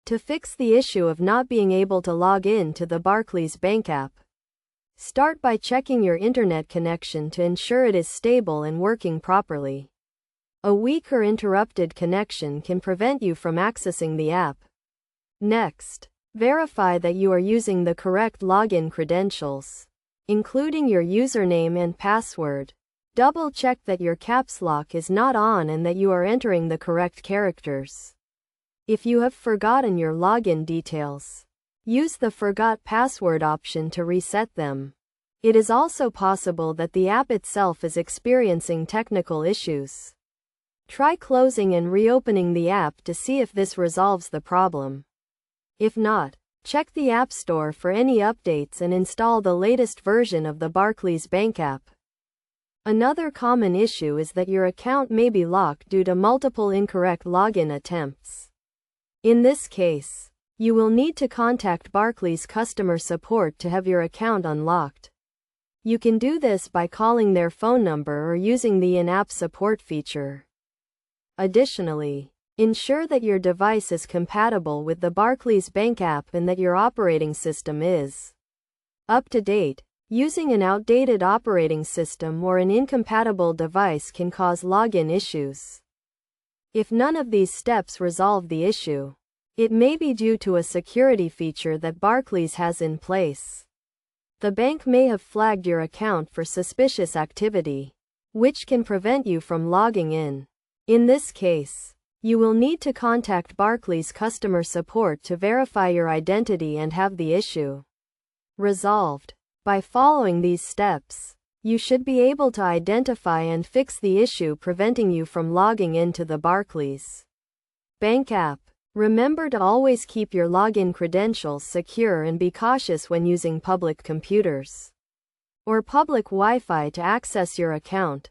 To fix the issue of not being able to log in to the Barclays Bank app, start by checking your internet connection to ensure it is stable and working properly. A weak or interrupted connection can prevent you from accessing the app. Next, verify that you are using the correct login credentials, including your username and password. Double-check that your caps lock is not on and that you are entering the correct characters. If you have forgotten your login details, use the Forgot Password option to reset them. It is also possible that the app itself is experiencing technical issues. Try closing and reopening the app to see if this resolves the problem. If not, check the App Store for any updates and install the latest version of the Barclays Bank app. Another common issue is that your account may be locked due to multiple incorrect login attempts. In this case, you will need to contact Barclays customer support to have your account unlocked. You can do this by calling their phone number or using the in-app support feature. Additionally, ensure that your device is compatible with the Barclays Bank app and that your operating system is up to date. Using an outdated operating system or an incompatible device can cause login issues. If none of these steps resolve the issue, it may be due to a security feature that Barclays has in place. The bank may have flagged your account for suspicious activity, which can prevent you from logging in. In this case, you will need to contact Barclays customer support to verify your identity and have the issue resolved. By following these steps, you should be able to identify and fix the issue preventing you from logging into the Barclays Bank app. Remember to always keep your login credentials secure and be cautious when using public computers or public Wi-Fi to access your account.